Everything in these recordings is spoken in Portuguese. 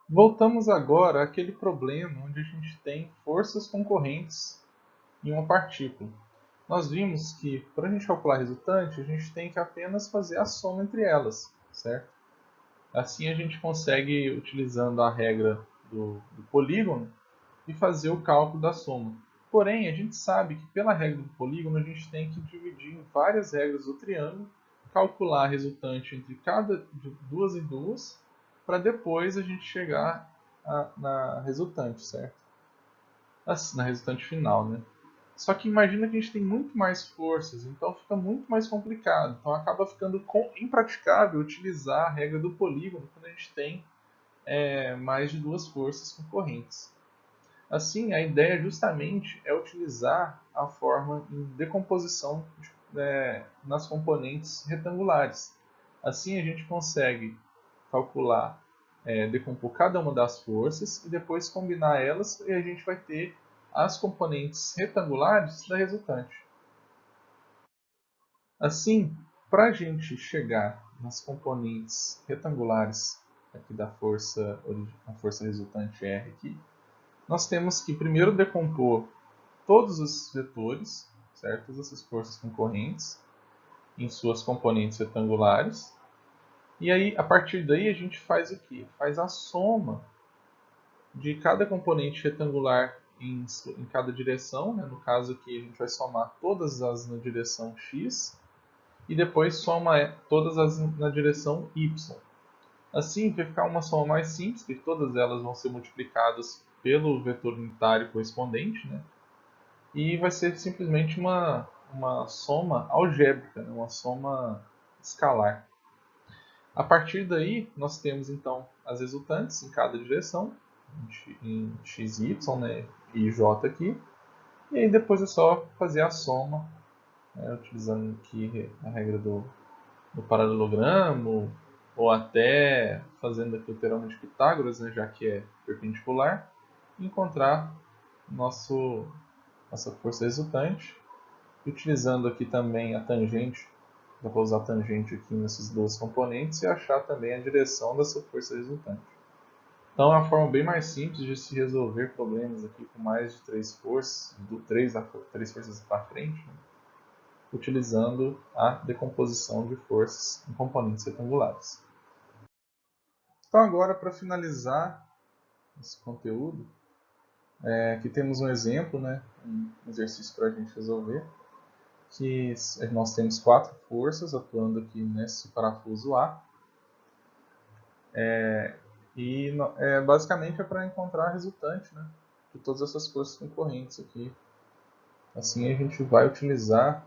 Voltamos agora àquele problema onde a gente tem forças concorrentes em uma partícula. Nós vimos que, para a gente calcular a resultante, a gente tem que apenas fazer a soma entre elas, certo? Assim a gente consegue, utilizando a regra do polígono, e fazer o cálculo da soma. Porém, a gente sabe que pela regra do polígono a gente tem que dividir em várias regras do triângulo, calcular a resultante entre cada de duas em duas, para depois a gente chegar na resultante, certo? Na resultante final, né? Só que imagina que a gente tem muito mais forças, então fica muito mais complicado. Então acaba ficando impraticável utilizar a regra do polígono quando a gente tem mais de duas forças concorrentes. Assim, a ideia justamente é utilizar a forma em decomposição nas componentes retangulares. Assim, a gente consegue calcular, decompor cada uma das forças e depois combinar elas e a gente vai ter as componentes retangulares da resultante. Assim, para a gente chegar nas componentes retangulares aqui da força, a força resultante R aqui, nós temos que primeiro decompor todos os vetores, certo? Todas essas forças concorrentes, em suas componentes retangulares. E aí, a partir daí, a gente faz o quê? Faz a soma de cada componente retangular em cada direção. Né? No caso aqui, a gente vai somar todas as na direção x e depois soma todas as na direção y. Assim, vai ficar uma soma mais simples, porque todas elas vão ser multiplicadas pelo vetor unitário correspondente, né? E vai ser simplesmente uma soma algébrica, né? Uma soma escalar. A partir daí, nós temos então as resultantes em cada direção, em x e y, né? E j aqui. E aí depois é só fazer a soma, né? Utilizando aqui a regra do paralelogramo, ou até fazendo aqui o teorema de Pitágoras, né? Já que é perpendicular, e encontrar nossa força resultante. Utilizando aqui também a tangente, dá para usar a tangente aqui nesses dois componentes e achar também a direção dessa força resultante. Então é uma forma bem mais simples de se resolver problemas aqui com mais de três forças, três forças para frente, né? Utilizando a decomposição de forças em componentes retangulares. Então agora, para finalizar esse conteúdo, aqui temos um exemplo, né, um exercício para a gente resolver, que nós temos quatro forças atuando aqui nesse parafuso A. E basicamente é para encontrar a resultante, né, de todas essas forças concorrentes aqui. Assim a gente vai utilizar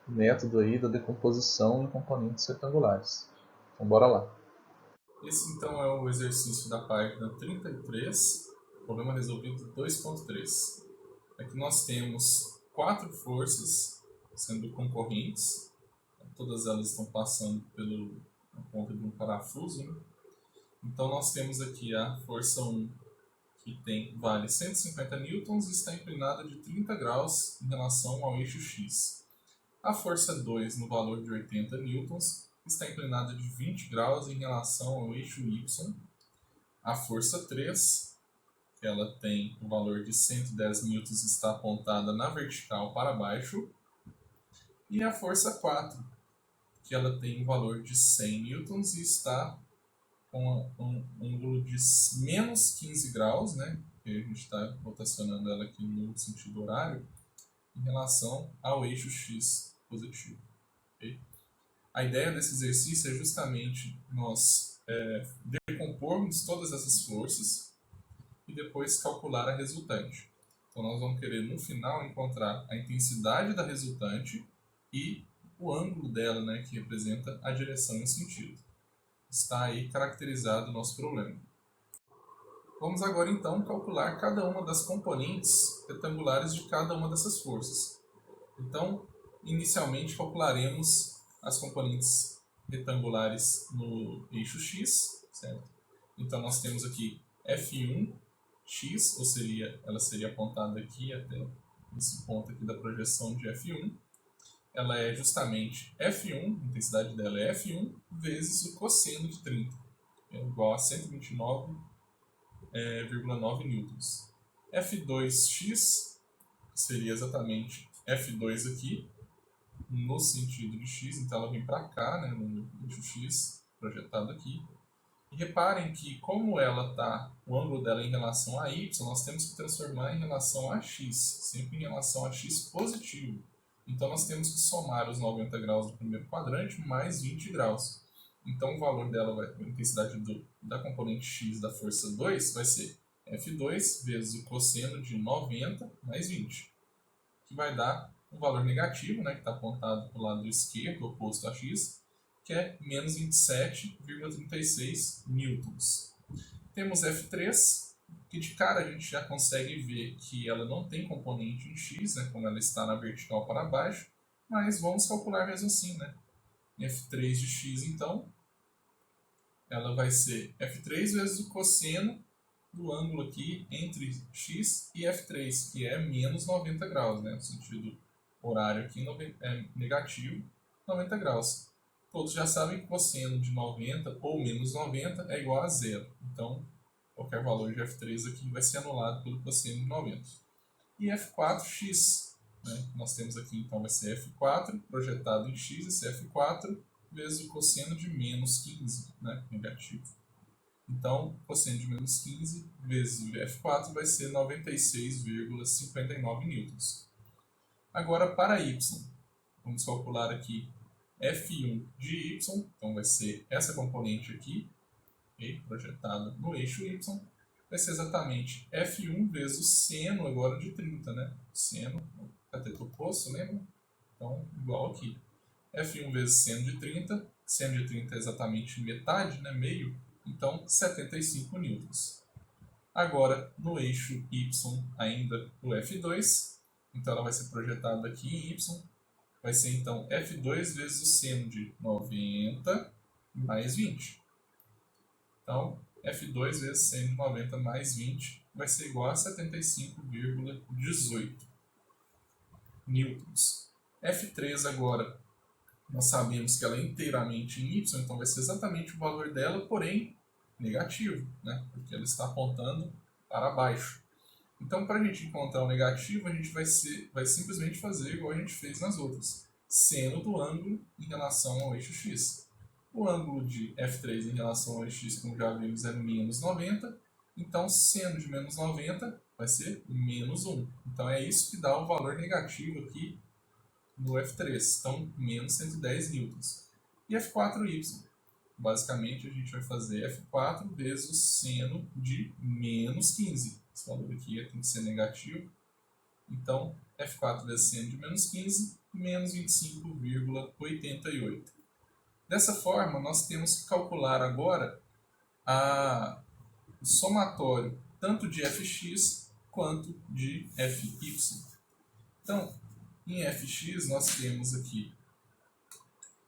o método aí da decomposição em componentes retangulares. Então bora lá. Esse então é o exercício da página 33, problema resolvido 2.3. Aqui nós temos quatro forças sendo concorrentes, todas elas estão passando pela ponta de um parafuso, né? Então nós temos aqui a força 1, que vale 150 newtons e está inclinada de 30 graus em relação ao eixo x. A força 2, no valor de 80 newtons, está inclinada de 20 graus em relação ao eixo y. A força 3, que ela tem o valor de 110 newtons, está apontada na vertical para baixo. E a força 4, que ela tem um valor de 100 newtons e está com um ângulo de menos 15 graus, né? Que a gente está rotacionando ela aqui no sentido horário, em relação ao eixo x positivo. Okay? A ideia desse exercício é justamente nós decompormos todas essas forças e depois calcular a resultante. Então nós vamos querer no final encontrar a intensidade da resultante e o ângulo dela, né, que representa a direção e o sentido. Está aí caracterizado o nosso problema. Vamos agora então calcular cada uma das componentes retangulares de cada uma dessas forças. Então, inicialmente calcularemos as componentes retangulares no eixo x, certo? Então nós temos aqui F1x, ela seria apontada aqui até esse ponto aqui da projeção de F1. Ela é justamente F1, a intensidade dela é F1, vezes o cosseno de 30. é igual a 129,9 newtons. F2x seria exatamente F2 aqui, no sentido de x, então ela vem para cá, né, no eixo x, projetado aqui. E reparem que, como ela tá, o ângulo dela em relação a y, nós temos que transformar em relação a x, sempre em relação a x positivo. Então, nós temos que somar os 90 graus do primeiro quadrante mais 20 graus. Então, o valor dela, a intensidade da componente x da força 2 vai ser F2 vezes o cosseno de 90 mais 20, que vai dar um valor negativo, né, que está apontado para o lado esquerdo, oposto a x, que é menos 27,36 newtons. Temos F3, que de cara a gente já consegue ver que ela não tem componente em x, né, como ela está na vertical para baixo, mas vamos calcular mesmo assim, né? F3 de x, então, ela vai ser F3 vezes o cosseno do ângulo aqui entre x e F3, que é menos 90 graus, né? No sentido horário aqui é negativo 90 graus. Todos já sabem que o cosseno de 90 ou menos 90 é igual a zero. Então, qualquer valor de F3 aqui vai ser anulado pelo cosseno de 90. E F4x, né? Nós temos aqui, então, vai ser F4 projetado em x, esse F4 vezes o cosseno de menos 15, né? Negativo. Então, cosseno de menos 15 vezes o F4 vai ser 96,59 newtons. Agora, para y, vamos calcular aqui F1 de y, então vai ser essa componente aqui, okay, projetada no eixo y, vai ser exatamente F1 vezes o seno agora de 30, né? Seno, cateto oposto, lembra? Então, igual aqui. F1 vezes seno de 30 é exatamente metade, né? Meio, então 75 newtons. Agora, no eixo y ainda o F2, então ela vai ser projetada aqui em y, vai ser então F2 vezes o seno de 90 mais 20. Então, F2 vezes seno de 90 mais 20 vai ser igual a 75,18 newtons. F3 agora, nós sabemos que ela é inteiramente em y, então vai ser exatamente o valor dela, porém negativo, né? Porque ela está apontando para baixo. Então, para a gente encontrar o negativo, a gente vai simplesmente fazer igual a gente fez nas outras. Seno do ângulo em relação ao eixo x. O ângulo de F3 em relação ao eixo x, como já vimos, é menos 90. Então, seno de menos 90 vai ser menos 1. Então, é isso que dá o valor negativo aqui no F3. Então, menos 110 newtons. E F4y. Basicamente, a gente vai fazer F4 vezes o seno de menos 15. Esse valor aqui tem que ser negativo. Então, F4 vezes seno de menos 15, menos 25,88. Dessa forma, nós temos que calcular agora o somatório tanto de Fx quanto de Fy. Então, em Fx, nós temos aqui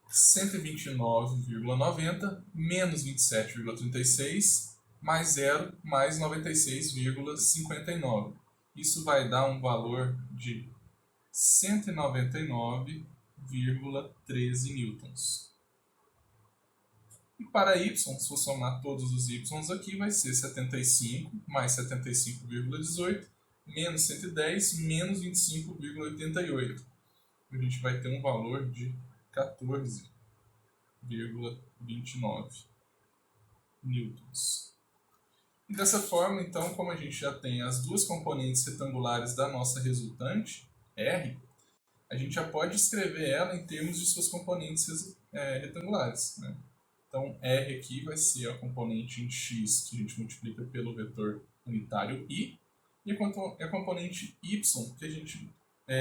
129,90 menos 27,36 mais 0 mais 96,59. Isso vai dar um valor de 199,13 newtons. E para y, se for somar todos os y aqui, vai ser 75 mais 75,18 menos 110 menos 25,88. A gente vai ter um valor de 14,29 newtons. E dessa forma, então, como a gente já tem as duas componentes retangulares da nossa resultante, R, a gente já pode escrever ela em termos de suas componentes retangulares, né? Então, R aqui vai ser a componente em x que a gente multiplica pelo vetor unitário I, e a componente y que a gente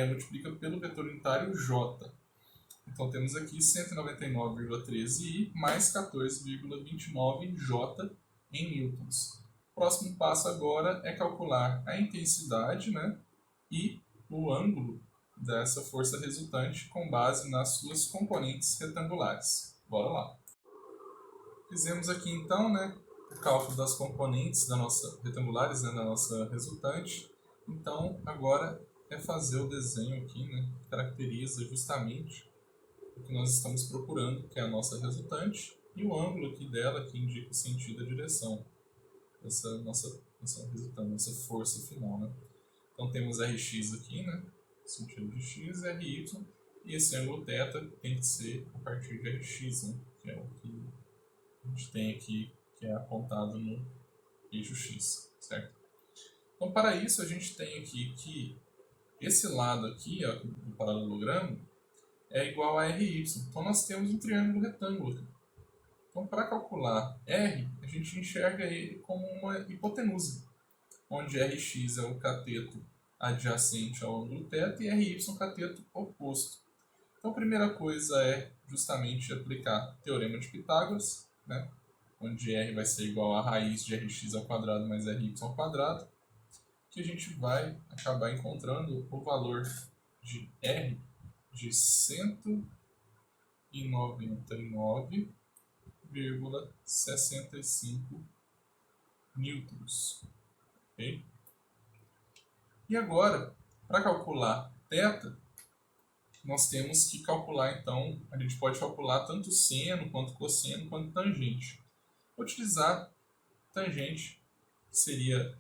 multiplica pelo vetor unitário J. Então, temos aqui 199,13I mais 14,29J em newtons. O próximo passo agora é calcular a intensidade, né, e o ângulo dessa força resultante com base nas suas componentes retangulares. Bora lá! Fizemos aqui então, né, o cálculo das componentes retangulares, né, da nossa resultante. Então, agora é fazer o desenho aqui, né, que caracteriza justamente o que nós estamos procurando, que é a nossa resultante. e o ângulo aqui dela que indica o sentido da direção dessa nossa resultante, nossa força final, né? Então temos Rx aqui, né? Sentido de x, Ry, e esse ângulo θ tem que ser a partir de Rx, né? Que é o que a gente tem aqui, que é apontado no eixo x, certo? Então para isso a gente tem aqui que esse lado aqui, ó, do paralelogramo, é igual a Ry. Então nós temos um triângulo retângulo aqui. Então para calcular R, a gente enxerga ele como uma hipotenusa, onde Rx é o cateto adjacente ao ângulo θ e Ry é o cateto oposto. Então a primeira coisa é justamente aplicar o teorema de Pitágoras, né? Onde R vai ser igual a raiz de Rx ao quadrado mais Ry ao quadrado, que a gente vai acabar encontrando o valor de R de 199,65 newtons. Okay? E agora, para calcular θ, nós temos que calcular, então, a gente pode calcular tanto seno, quanto cosseno, quanto tangente. Vou utilizar tangente, seria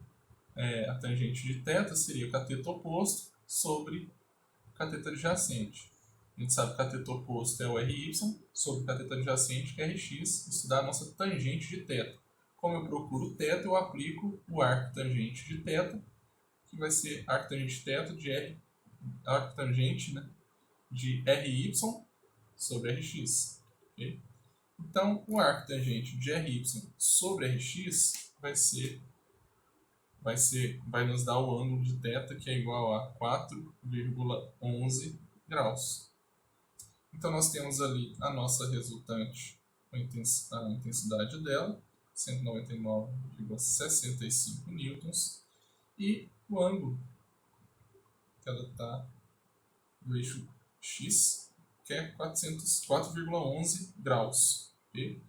a tangente de θ, seria o cateto oposto sobre o cateto adjacente. A gente sabe que o cateto oposto é o Ry sobre o cateto adjacente, que é Rx. Isso dá a nossa tangente de θ. Como eu procuro θ, eu aplico o arco tangente de θ, que vai ser arco tangente θ de arco tangente, né, de Ry sobre Rx. Okay? Então, o arco tangente de Ry sobre Rx vai nos dar o ângulo de θ, que é igual a 4,11 graus. Então, nós temos ali a nossa resultante, a intensidade dela, 199,65 newtons, e o ângulo que ela está no eixo x, que é 4,11 graus. Okay?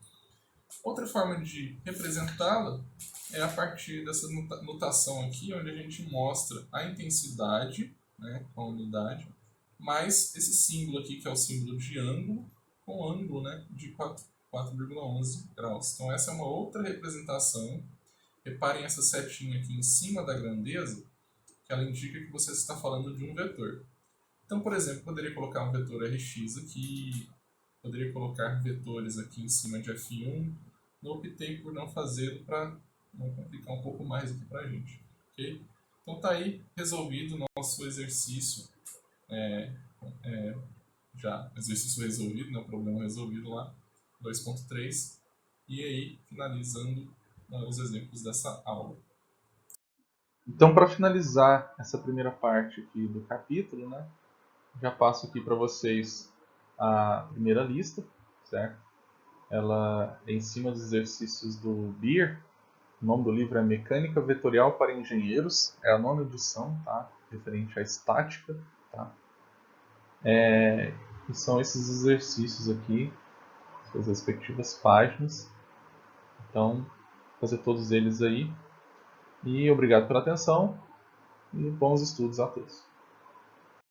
Outra forma de representá-la é a partir dessa notação aqui, onde a gente mostra a intensidade, né, com a unidade, mais esse símbolo aqui, que é o símbolo de ângulo, com ângulo, né, de 4,11 graus. Então essa é uma outra representação. Reparem essa setinha aqui em cima da grandeza, que ela indica que você está falando de um vetor. Então, por exemplo, eu poderia colocar um vetor Rx aqui, poderia colocar vetores aqui em cima de F1. Eu optei por não fazê-lo para não complicar um pouco mais aqui para a gente. Okay? Então está aí resolvido o nosso exercício. Exercício resolvido, né, o problema resolvido lá, 2.3. E aí, finalizando os exemplos dessa aula. Então, para finalizar essa primeira parte aqui do capítulo, né, já passo aqui para vocês a primeira lista, certo? Ela é em cima dos exercícios do Beer. O nome do livro é Mecânica Vetorial para Engenheiros. É a 9ª edição, tá? Referente à estática, tá? E são esses exercícios aqui, suas respectivas páginas. Então, vou fazer todos eles aí. E obrigado pela atenção e bons estudos a todos.